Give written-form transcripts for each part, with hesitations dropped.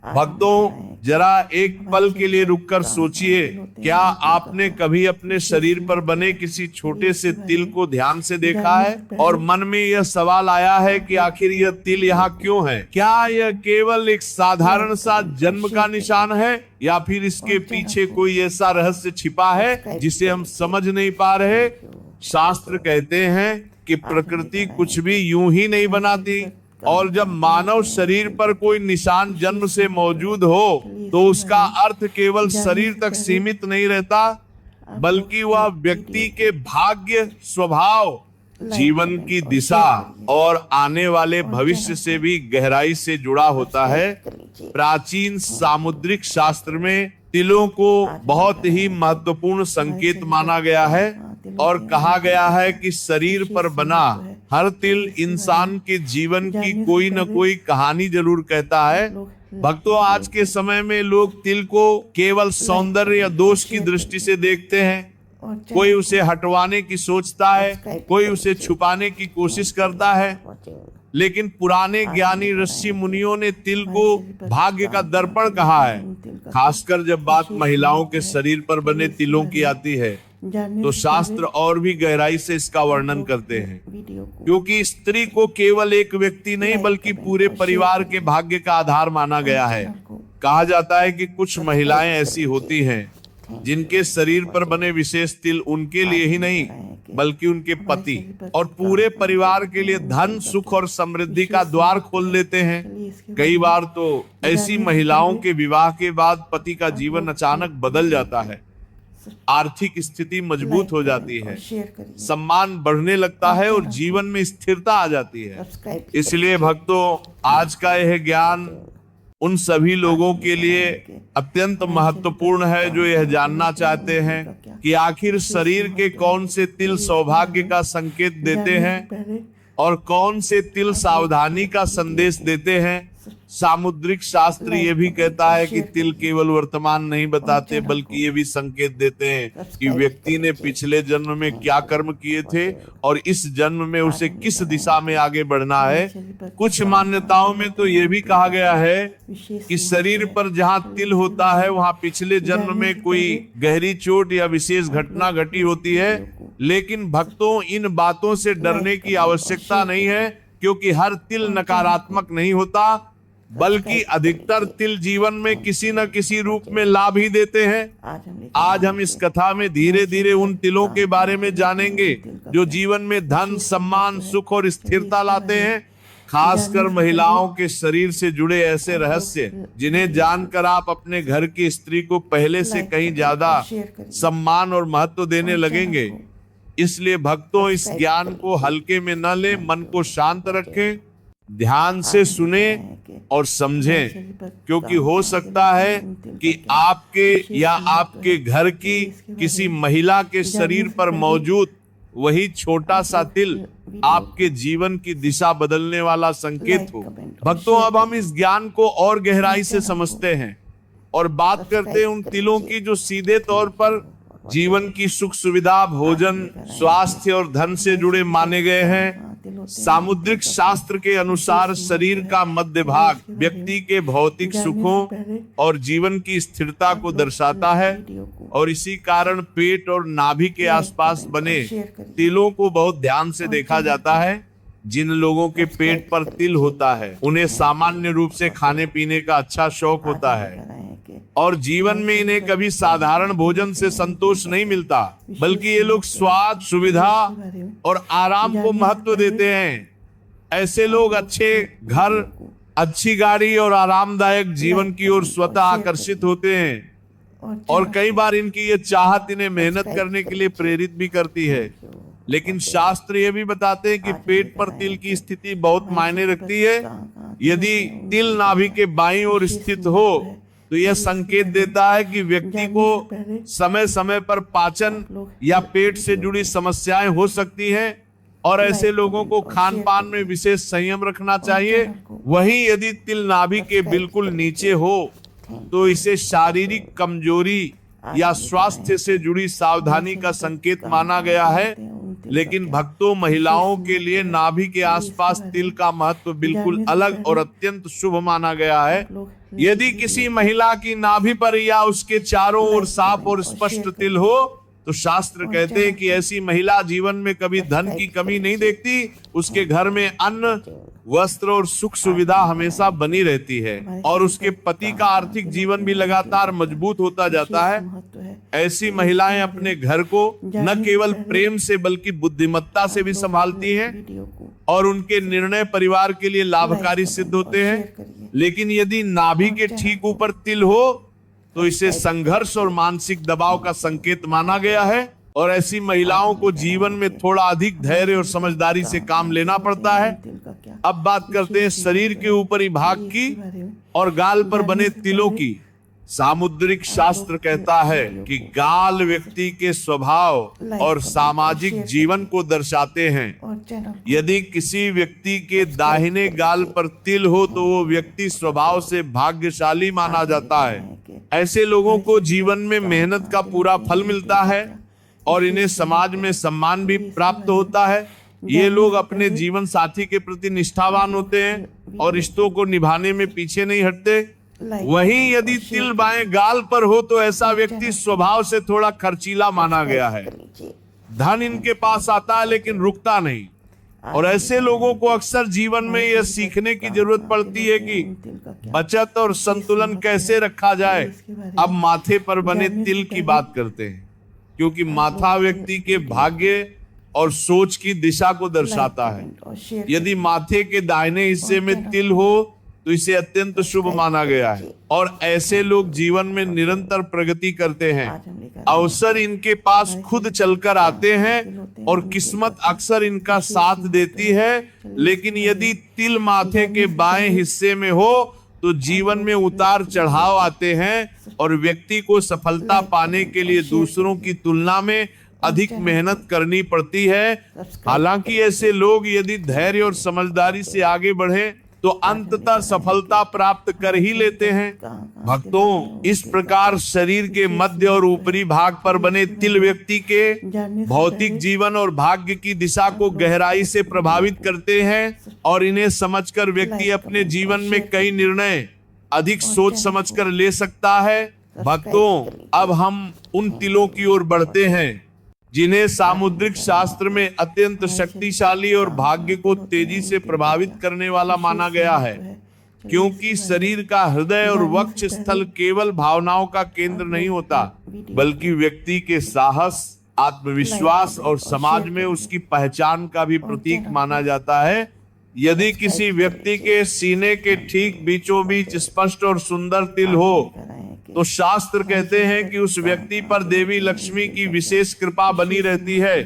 भक्तों, जरा एक पल के लिए रुककर सोचिए, क्या आपने कभी अपने शरीर पर बने किसी छोटे से तिल को ध्यान से देखा है और मन में यह सवाल आया है कि आखिर यह तिल यहाँ क्यों है? क्या यह केवल एक साधारण सा जन्म का निशान है या फिर इसके पीछे कोई ऐसा रहस्य छिपा है जिसे हम समझ नहीं पा रहे? शास्त्र कहते हैं कि प्रकृति कुछ भी यूं ही नहीं बनाती, और जब मानव शरीर पर कोई निशान जन्म से मौजूद हो तो उसका अर्थ केवल शरीर तक सीमित नहीं रहता, बल्कि वह व्यक्ति के भाग्य, स्वभाव, जीवन की दिशा और आने वाले भविष्य से भी गहराई से जुड़ा होता है। प्राचीन सामुद्रिक शास्त्र में तिलों को बहुत ही महत्वपूर्ण संकेत माना गया है और कहा गया है कि शरीर पर बना हर तिल इंसान के जीवन की कोई न कोई कहानी जरूर कहता है। भक्तों, आज के समय में लोग तिल को केवल सौंदर्य या दोष की दृष्टि से देखते हैं। कोई उसे हटवाने की सोचता है, कोई उसे छुपाने की कोशिश करता है, लेकिन पुराने ज्ञानी ऋषि मुनियों ने तिल को भाग्य का दर्पण कहा है। खासकर जब बात महिलाओं के शरीर पर बने तिलों की आती है तो शास्त्र और भी गहराई से इसका वर्णन करते हैं, क्योंकि स्त्री को केवल एक व्यक्ति नहीं बल्कि पूरे परिवार के भाग्य का आधार माना गया है। कहा जाता है कि कुछ महिलाएं ऐसी होती हैं जिनके शरीर पर बने विशेष तिल उनके लिए ही नहीं बल्कि उनके पति और पूरे परिवार के लिए धन, सुख और समृद्धि का द्वार खोल देते हैं। कई बार तो ऐसी महिलाओं के विवाह के बाद पति का जीवन अचानक बदल जाता है, आर्थिक स्थिति मजबूत हो जाती है, सम्मान बढ़ने लगता है और जीवन में स्थिरता आ जाती है। इसलिए भक्तों, आज का यह ज्ञान उन सभी लोगों के लिए अत्यंत महत्वपूर्ण है जो यह जानना चाहते हैं कि आखिर शरीर के कौन से तिल सौभाग्य का संकेत देते हैं और कौन से तिल सावधानी का संदेश देते हैं। सामुद्रिक शास्त्र ये भी कहता है कि तिल केवल वर्तमान नहीं बताते बल्कि ये भी संकेत देते हैं कि व्यक्ति ने पिछले जन्म में क्या कर्म किए थे और इस जन्म में उसे किस दिशा में आगे बढ़ना है। कुछ मान्यताओं में तो ये भी कहा गया है कि शरीर पर जहाँ तिल होता है वहाँ पिछले जन्म में कोई गहरी चोट या विशेष घटना घटी होती है। लेकिन भक्तों, इन बातों से डरने की आवश्यकता नहीं है, क्योंकि हर तिल नकारात्मक नहीं होता, बल्कि अधिकतर तिल जीवन में किसी न किसी रूप में लाभ ही देते हैं। आज हम इस कथा में धीरे धीरे उन तिलों के बारे में जानेंगे जो जीवन में धन, सम्मान, सुख और स्थिरता लाते हैं। खासकर महिलाओं के शरीर से जुड़े ऐसे रहस्य जिन्हें जानकर आप अपने घर की स्त्री को पहले से कहीं ज्यादा सम्मान और महत्व देने लगेंगे। इसलिए भक्तों, इस ज्ञान को हल्के में न लें, मन को शांत रखें, ध्यान से सुने और समझें, क्योंकि हो सकता है कि आपके या आपके घर की किसी महिला के शरीर पर मौजूद वही छोटा सा तिल आपके जीवन की दिशा बदलने वाला संकेत हो। भक्तों, अब हम इस ज्ञान को और गहराई से समझते हैं और बात करते हैं उन तिलों की जो सीधे तौर पर जीवन की सुख सुविधा, भोजन, स्वास्थ्य और धन से जुड़े माने गए हैं। सामुद्रिक शास्त्र के अनुसार शरीर का मध्य भाग व्यक्ति के भौतिक सुखों और जीवन की स्थिरता को दर्शाता है और इसी कारण पेट और नाभि के आसपास बने तिलों को बहुत ध्यान से देखा जाता है। जिन लोगों के पेट पर तिल होता है उन्हें सामान्य रूप से खाने पीने का अच्छा शौक होता है और जीवन में इन्हें कभी साधारण भोजन से संतोष नहीं मिलता, बल्कि ये लोग स्वाद, सुविधा और आराम को महत्व देते हैं। ऐसे लोग अच्छे घर, अच्छी गाड़ी और आरामदायक जीवन की ओर स्वतः आकर्षित होते हैं और कई बार इनकी ये चाहत इन्हें मेहनत करने के लिए प्रेरित भी करती है। लेकिन शास्त्र ये भी बताते हैं कि पेट पर तिल की स्थिति बहुत मायने रखती है। यदि तिल नाभि के बाईं ओर स्थित हो तो यह संकेत देता है कि व्यक्ति को समय समय पर पाचन या पेट से जुड़ी समस्याएं हो सकती हैं और ऐसे लोगों को खान पान में विशेष संयम रखना चाहिए। वहीं यदि तिल नाभि के बिल्कुल नीचे हो तो इसे शारीरिक कमजोरी या स्वास्थ्य से जुड़ी सावधानी का संकेत माना गया है। लेकिन भक्तों, महिलाओं के लिए नाभि के आसपास तिल का महत्व बिल्कुल अलग और अत्यंत शुभ माना गया है। यदि किसी महिला की नाभि पर या उसके चारों ओर साफ और स्पष्ट तिल हो तो शास्त्र कहते हैं कि ऐसी महिला जीवन में कभी धन की कमी नहीं देखती। उसके घर में अन्न, वस्त्र और सुख सुविधा हमेशा बनी रहती है और उसके पति का आर्थिक जीवन भी लगातार मजबूत होता जाता है। ऐसी महिलाएं अपने घर को न केवल प्रेम से बल्कि बुद्धिमत्ता से भी संभालती हैं और उनके निर्णय परिवार के लिए लाभकारी सिद्ध होते हैं। लेकिन यदि नाभि के ठीक ऊपर तिल हो तो इसे संघर्ष और मानसिक दबाव का संकेत माना गया है और ऐसी महिलाओं को जीवन में थोड़ा अधिक धैर्य और समझदारी से काम लेना पड़ता है। अब बात करते हैं शरीर के ऊपरी भाग की और गाल पर बने तिलों की। सामुद्रिक शास्त्र कहता है कि गाल व्यक्ति के स्वभाव और सामाजिक जीवन को दर्शाते हैं। यदि किसी व्यक्ति के दाहिने गाल पर तिल हो तो वो व्यक्ति स्वभाव से भाग्यशाली माना जाता है। ऐसे लोगों को जीवन में मेहनत का पूरा फल मिलता है और इन्हें समाज में सम्मान भी प्राप्त होता है। ये लोग अपने जीवन साथी के प्रति निष्ठावान होते हैं और रिश्तों को निभाने में पीछे नहीं हटते। वहीं यदि तिल बाएं गाल पर हो तो ऐसा व्यक्ति स्वभाव से थोड़ा खर्चीला माना गया है। धन इनके पास आता है लेकिन रुकता नहीं और ऐसे लोगों को अक्सर जीवन में यह सीखने की जरूरत पड़ती है कि बचत और संतुलन कैसे रखा जाए। अब माथे पर बने तिल की बात करते हैं, क्योंकि माथा व्यक्ति के भाग्य और सोच की दिशा को दर्शाता है। यदि माथे के दाहिने हिस्से में तिल हो तो इसे अत्यंत शुभ माना गया है और ऐसे लोग जीवन में निरंतर प्रगति करते हैं। अवसर इनके पास खुद चलकर आते हैं और किस्मत अक्सर इनका साथ देती है। लेकिन यदि तिल माथे के बाएं हिस्से में हो तो जीवन में उतार चढ़ाव आते हैं और व्यक्ति को सफलता पाने के लिए दूसरों की तुलना में अधिक मेहनत करनी पड़ती है। हालांकि ऐसे लोग यदि धैर्य और समझदारी से आगे बढ़े तो अंततः सफलता प्राप्त कर ही लेते हैं। भक्तों, इस प्रकार शरीर के मध्य और ऊपरी भाग पर बने तिल व्यक्ति के भौतिक जीवन और भाग्य की दिशा को गहराई से प्रभावित करते हैं और इन्हें समझकर व्यक्ति अपने जीवन में कई निर्णय अधिक सोच समझकर ले सकता है। भक्तों, अब हम उन तिलों की ओर बढ़ते हैं जिन्हें सामुद्रिक शास्त्र में अत्यंत शक्तिशाली और भाग्य को तेजी से प्रभावित करने वाला माना गया है, क्योंकि शरीर का हृदय और वक्ष स्थल केवल भावनाओं का केंद्र नहीं होता बल्कि व्यक्ति के साहस, आत्मविश्वास और समाज में उसकी पहचान का भी प्रतीक माना जाता है। यदि किसी व्यक्ति के सीने के ठीक बीचों बीच स्पष्ट और सुंदर तिल हो तो शास्त्र कहते हैं कि उस व्यक्ति पर देवी लक्ष्मी की विशेष कृपा बनी रहती है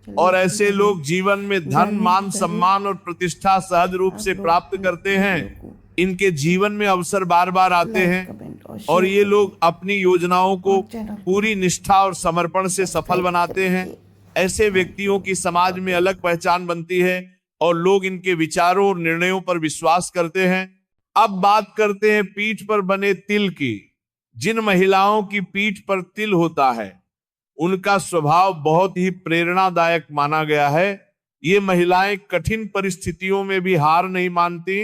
और ऐसे लोग जीवन में धन, मान, सम्मान और प्रतिष्ठा सहज रूप से प्राप्त करते हैं। इनके जीवन में अवसर बार बार आते हैं और ये लोग अपनी योजनाओं को पूरी निष्ठा और समर्पण से सफल बनाते हैं। ऐसे व्यक्तियों की समाज में अलग पहचान बनती है और लोग इनके विचारों और निर्णयों पर विश्वास करते हैं। अब बात करते हैं पीठ पर बने तिल की। जिन महिलाओं की पीठ पर तिल होता है उनका स्वभाव बहुत ही प्रेरणादायक माना गया है। ये महिलाएं कठिन परिस्थितियों में भी हार नहीं मानती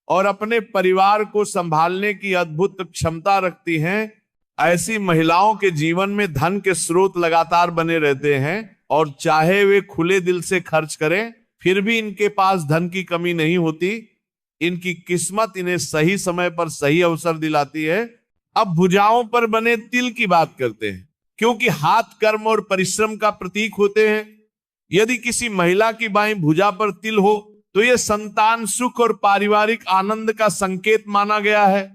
और अपने परिवार को संभालने की अद्भुत क्षमता रखती हैं। ऐसी महिलाओं के जीवन में धन के स्रोत लगातार बने रहते हैं और चाहे वे खुले दिल से खर्च करें फिर भी इनके पास धन की कमी नहीं होती। इनकी किस्मत इन्हें सही समय पर सही अवसर दिलाती है। अब भुजाओं पर बने तिल की बात करते हैं, क्योंकि हाथ कर्म और परिश्रम का प्रतीक होते हैं। यदि किसी महिला की बाईं भुजा पर तिल हो तो यह संतान सुख और पारिवारिक आनंद का संकेत माना गया है।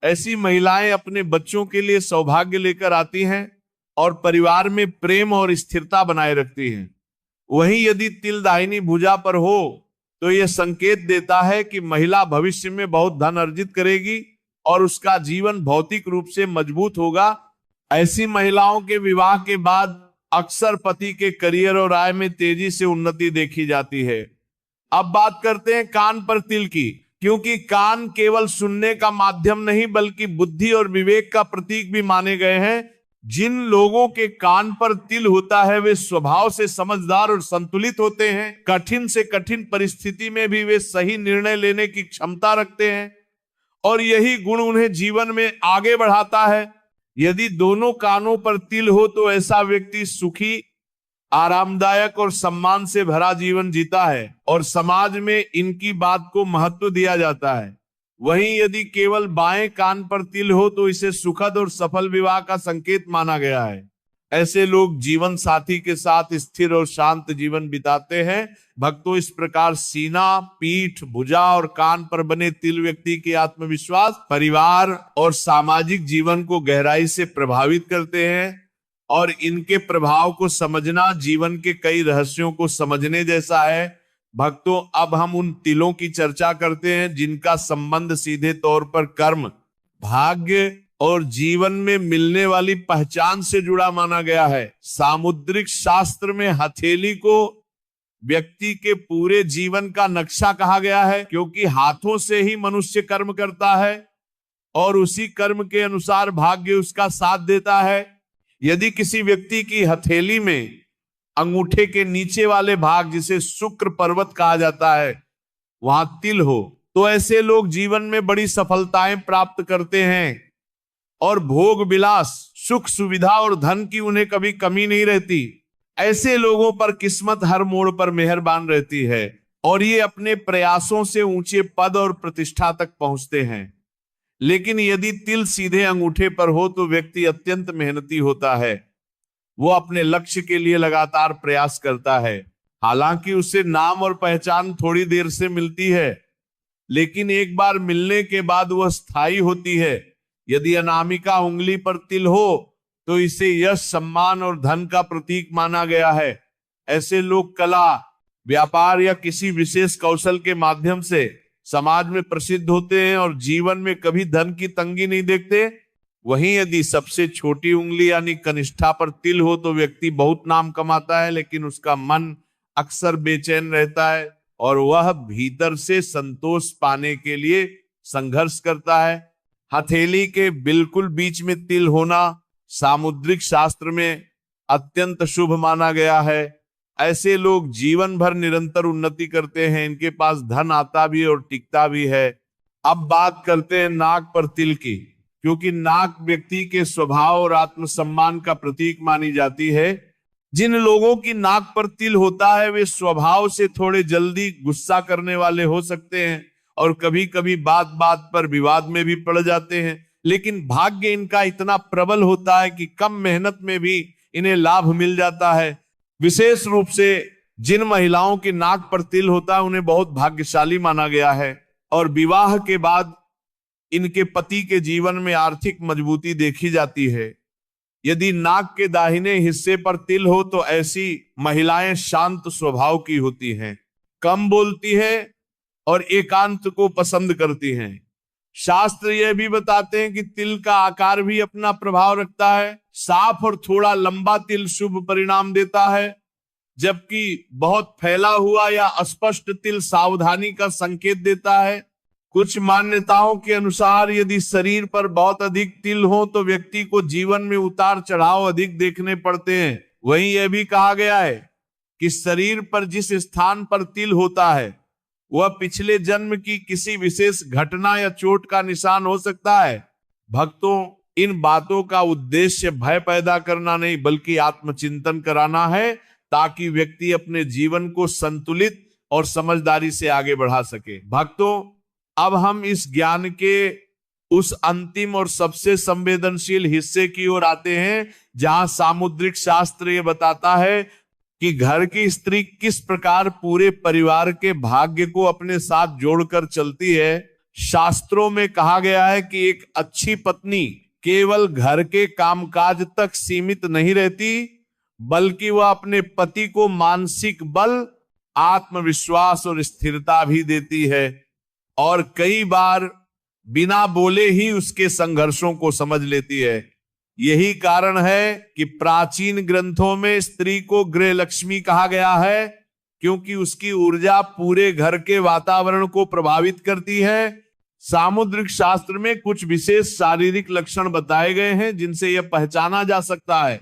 ऐसी महिलाएं अपने बच्चों के लिए सौभाग्य लेकर आती हैं और परिवार में प्रेम और स्थिरता बनाए रखती हैं। वहीं यदि तिल दाहिनी भुजा पर हो तो यह संकेत देता है कि महिला भविष्य में बहुत धन अर्जित करेगी और उसका जीवन भौतिक रूप से मजबूत होगा। ऐसी महिलाओं के विवाह के बाद अक्सर पति के करियर और आय में तेजी से उन्नति देखी जाती है। अब बात करते हैं कान पर तिल की, क्योंकि कान केवल सुनने का माध्यम नहीं बल्कि बुद्धि और विवेक का प्रतीक भी माने गए हैं। जिन लोगों के कान पर तिल होता है वे स्वभाव से समझदार और संतुलित होते हैं। कठिन से कठिन परिस्थिति में भी वे सही निर्णय लेने की क्षमता रखते हैं और यही गुण उन्हें जीवन में आगे बढ़ाता है। यदि दोनों कानों पर तिल हो तो ऐसा व्यक्ति सुखी, आरामदायक और सम्मान से भरा जीवन जीता है और समाज में इनकी बात को महत्व दिया जाता है। वहीं यदि केवल बाएं कान पर तिल हो तो इसे सुखद और सफल विवाह का संकेत माना गया है। ऐसे लोग जीवन साथी के साथ स्थिर और शांत जीवन बिताते हैं। भक्तों, इस प्रकार सीना, पीठ, भुजा और कान पर बने तिल व्यक्ति के आत्मविश्वास, परिवार और सामाजिक जीवन को गहराई से प्रभावित करते हैं और इनके प्रभाव को समझना जीवन के कई रहस्यों को समझने जैसा है। भक्तों, अब हम उन तिलों की चर्चा करते हैं जिनका संबंध सीधे तौर पर कर्म, भाग्य और जीवन में मिलने वाली पहचान से जुड़ा माना गया है। सामुद्रिक शास्त्र में हथेली को व्यक्ति के पूरे जीवन का नक्शा कहा गया है, क्योंकि हाथों से ही मनुष्य कर्म करता है और उसी कर्म के अनुसार भाग्य उसका साथ देता है। यदि किसी व्यक्ति की हथेली में अंगूठे के नीचे वाले भाग, जिसे शुक्र पर्वत कहा जाता है, वहां तिल हो तो ऐसे लोग जीवन में बड़ी सफलताएं प्राप्त करते हैं और भोग विलास, सुख सुविधा और धन की उन्हें कभी कमी नहीं रहती। ऐसे लोगों पर किस्मत हर मोड़ पर मेहरबान रहती है और ये अपने प्रयासों से ऊंचे पद और प्रतिष्ठा तक पहुंचते हैं। लेकिन यदि तिल सीधे अंगूठे पर हो तो व्यक्ति अत्यंत मेहनती होता है। वो अपने लक्ष्य के लिए लगातार प्रयास करता है। हालांकि उसे नाम और पहचान थोड़ी देर से मिलती है, लेकिन एक बार मिलने के बाद वह स्थायी होती है। यदि अनामिका उंगली पर तिल हो तो इसे यश, सम्मान और धन का प्रतीक माना गया है। ऐसे लोग कला, व्यापार या किसी विशेष कौशल के माध्यम से समाज में प्रसिद्ध होते हैं और जीवन में कभी धन की तंगी नहीं देखते। वहीं यदि सबसे छोटी उंगली यानी कनिष्ठा पर तिल हो तो व्यक्ति बहुत नाम कमाता है, लेकिन उसका मन अक्सर बेचैन रहता है और वह भीतर से संतोष पाने के लिए संघर्ष करता है। हथेली के बिल्कुल बीच में तिल होना सामुद्रिक शास्त्र में अत्यंत शुभ माना गया है। ऐसे लोग जीवन भर निरंतर उन्नति करते हैं। इनके पास धन आता भी और टिकता भी है। अब बात करते हैं नाक पर तिल की, क्योंकि नाक व्यक्ति के स्वभाव और आत्मसम्मान का प्रतीक मानी जाती है। जिन लोगों की नाक पर तिल होता है वे स्वभाव से थोड़े जल्दी गुस्सा करने वाले हो सकते हैं और कभी कभी बात बात पर विवाद में भी पड़ जाते हैं। लेकिन भाग्य इनका इतना प्रबल होता है कि कम मेहनत में भी इन्हें लाभ मिल जाता है। विशेष रूप से जिन महिलाओं की नाक पर तिल होता है उन्हें बहुत भाग्यशाली माना गया है और विवाह के बाद इनके पति के जीवन में आर्थिक मजबूती देखी जाती है। यदि नाक के दाहिने हिस्से पर तिल हो तो ऐसी महिलाएं शांत स्वभाव की होती हैं, कम बोलती हैं और एकांत को पसंद करती हैं। शास्त्र यह भी बताते हैं कि तिल का आकार भी अपना प्रभाव रखता है। साफ और थोड़ा लंबा तिल शुभ परिणाम देता है, जबकि बहुत फैला हुआ या अस्पष्ट तिल सावधानी का संकेत देता है। कुछ मान्यताओं के अनुसार यदि शरीर पर बहुत अधिक तिल हो तो व्यक्ति को जीवन में उतार चढ़ाव अधिक देखने पड़ते हैं। वहीं यह भी कहा गया है कि शरीर पर जिस स्थान पर तिल होता है वह पिछले जन्म की किसी विशेष घटना या चोट का निशान हो सकता है। भक्तों, इन बातों का उद्देश्य भय पैदा करना नहीं बल्कि आत्मचिंतन कराना है, ताकि व्यक्ति अपने जीवन को संतुलित और समझदारी से आगे बढ़ा सके। भक्तों, अब हम इस ज्ञान के उस अंतिम और सबसे संवेदनशील हिस्से की ओर आते हैं, जहां सामुद्रिक शास्त्र ये बताता है कि घर की स्त्री किस प्रकार पूरे परिवार के भाग्य को अपने साथ जोड़कर चलती है। शास्त्रों में कहा गया है कि एक अच्छी पत्नी केवल घर के कामकाज तक सीमित नहीं रहती, बल्कि वह अपने पति को मानसिक बल, आत्मविश्वास और स्थिरता भी देती है और कई बार बिना बोले ही उसके संघर्षों को समझ लेती है। यही कारण है कि प्राचीन ग्रंथों में स्त्री को गृह लक्ष्मी कहा गया है, क्योंकि उसकी ऊर्जा पूरे घर के वातावरण को प्रभावित करती है। सामुद्रिक शास्त्र में कुछ विशेष शारीरिक लक्षण बताए गए हैं जिनसे यह पहचाना जा सकता है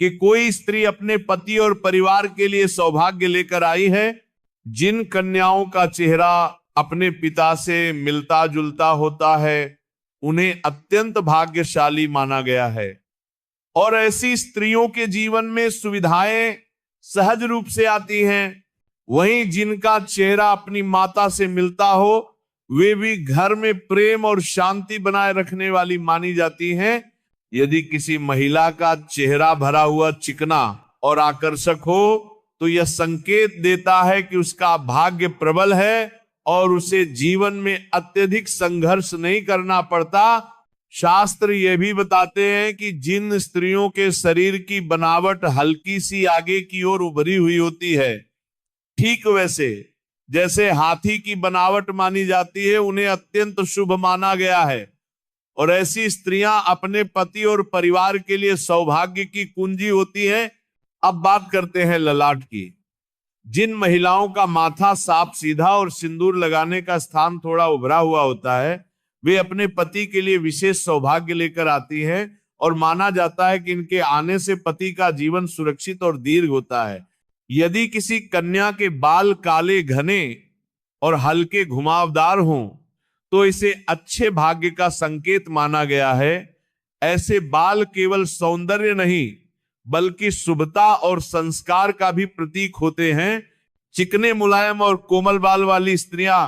कि कोई स्त्री अपने पति और परिवार के लिए सौभाग्य लेकर आई है। जिन कन्याओं का चेहरा अपने पिता से मिलता जुलता होता है उन्हें अत्यंत भाग्यशाली माना गया है, और ऐसी स्त्रियों के जीवन में सुविधाएं सहज रूप से आती हैं। वहीं जिनका चेहरा अपनी माता से मिलता हो वे भी घर में प्रेम और शांति बनाए रखने वाली मानी जाती हैं। यदि किसी महिला का चेहरा भरा हुआ चिकना और आकर्षक हो तो यह संकेत देता है कि उसका भाग्य प्रबल है और उसे जीवन में अत्यधिक संघर्ष नहीं करना पड़ता। शास्त्र यह भी बताते हैं कि जिन स्त्रियों के शरीर की बनावट हल्की सी आगे की ओर उभरी हुई होती है, ठीक वैसे जैसे हाथी की बनावट मानी जाती है, उन्हें अत्यंत शुभ माना गया है, और ऐसी स्त्रियां अपने पति और परिवार के लिए सौभाग्य की कुंजी होती है। अब बात करते हैं ललाट की। जिन महिलाओं का माथा साफ सीधा और सिंदूर लगाने का स्थान थोड़ा उभरा हुआ होता है वे अपने पति के लिए विशेष सौभाग्य लेकर आती हैं, और माना जाता है कि इनके आने से पति का जीवन सुरक्षित और दीर्घ होता है। यदि किसी कन्या के बाल काले घने और हल्के घुमावदार हों तो इसे अच्छे भाग्य का संकेत माना गया है। ऐसे बाल केवल सौंदर्य नहीं बल्कि शुभता और संस्कार का भी प्रतीक होते हैं। चिकने मुलायम और कोमल बाल वाली स्त्रियां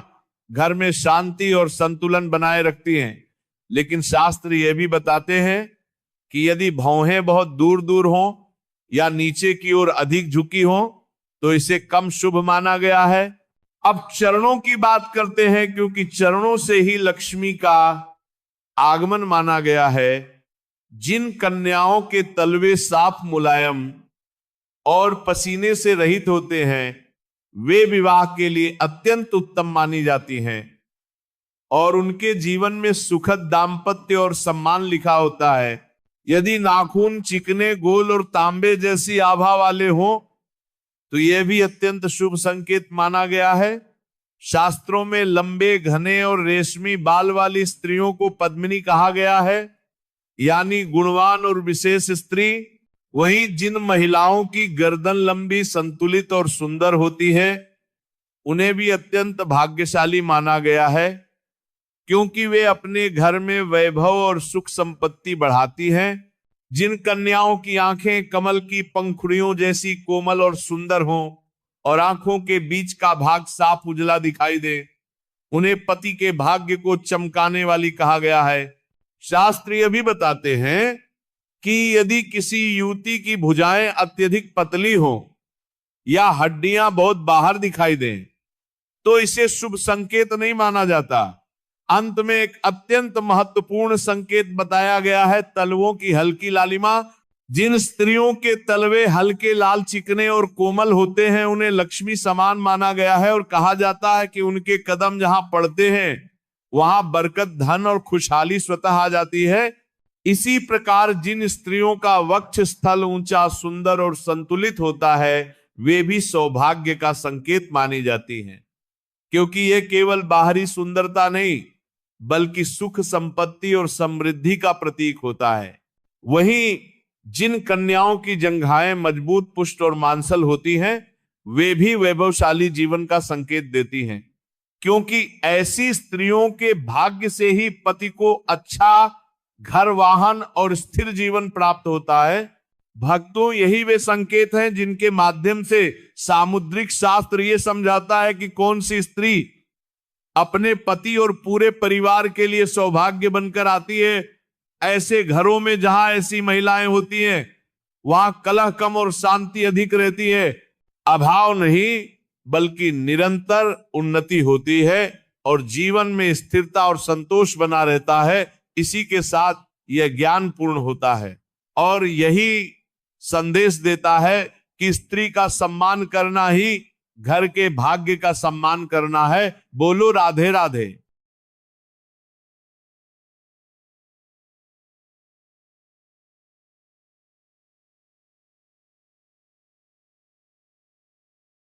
घर में शांति और संतुलन बनाए रखती हैं, लेकिन शास्त्र यह भी बताते हैं कि यदि भौहें बहुत दूर दूर हों या नीचे की ओर अधिक झुकी हों तो इसे कम शुभ माना गया है। अब चरणों की बात करते हैं, क्योंकि चरणों से ही लक्ष्मी का आगमन माना गया है। जिन कन्याओं के तलवे साफ मुलायम और पसीने से रहित होते हैं वे विवाह के लिए अत्यंत उत्तम मानी जाती हैं, और उनके जीवन में सुखद दाम्पत्य और सम्मान लिखा होता है। यदि नाखून चिकने, गोल और तांबे जैसी आभा वाले हों तो यह भी अत्यंत शुभ संकेत माना गया है। शास्त्रों में लंबे, घने और रेशमी बाल वाली स्त्रियों को पद्मिनी कहा गया है, यानी गुणवान और विशेष स्त्री। वहीं जिन महिलाओं की गर्दन लंबी, संतुलित और सुंदर होती है उन्हें भी अत्यंत भाग्यशाली माना गया है, क्योंकि वे अपने घर में वैभव और सुख संपत्ति बढ़ाती हैं। जिन कन्याओं की आंखें कमल की पंखुड़ियों जैसी कोमल और सुंदर हों और आंखों के बीच का भाग साफ उजला दिखाई दे, उन्हें पति के भाग्य को चमकाने वाली कहा गया है। शास्त्र यह भी बताते हैं कि यदि किसी युवती की भुजाएं अत्यधिक पतली हों या हड्डियां बहुत बाहर दिखाई दें तो इसे शुभ संकेत नहीं माना जाता। अंत में एक अत्यंत महत्वपूर्ण संकेत बताया गया है, तलवों की हल्की लालिमा। जिन स्त्रियों के तलवे हल्के, लाल, चिकने और कोमल होते हैं उन्हें लक्ष्मी समान माना गया है, और कहा जाता है कि उनके कदम जहां पड़ते हैं वहां बरकत, धन और खुशहाली स्वतः आ जाती है। इसी प्रकार जिन स्त्रियों का वक्ष स्थल ऊंचा, सुंदर और संतुलित होता है वे भी सौभाग्य का संकेत मानी जाती हैं, क्योंकि यह केवल बाहरी सुंदरता नहीं बल्कि सुख, संपत्ति और समृद्धि का प्रतीक होता है। वहीं जिन कन्याओं की जंघाएं मजबूत, पुष्ट और मांसल होती हैं वे भी वैभवशाली जीवन का संकेत देती हैं, क्योंकि ऐसी स्त्रियों के भाग्य से ही पति को अच्छा घर, वाहन और स्थिर जीवन प्राप्त होता है। भक्तों, यही वे संकेत हैं जिनके माध्यम से सामुद्रिक शास्त्र ये समझाता है कि कौन सी स्त्री अपने पति और पूरे परिवार के लिए सौभाग्य बनकर आती है। ऐसे घरों में जहां ऐसी महिलाएं होती हैं वहां कलह कम और शांति अधिक रहती है। अभाव नहीं बल्कि निरंतर उन्नति होती है और जीवन में स्थिरता और संतोष बना रहता है। इसी के साथ यह ज्ञान पूर्ण होता है और यही संदेश देता है कि स्त्री का सम्मान करना ही घर के भाग्य का सम्मान करना है। बोलो राधे राधे।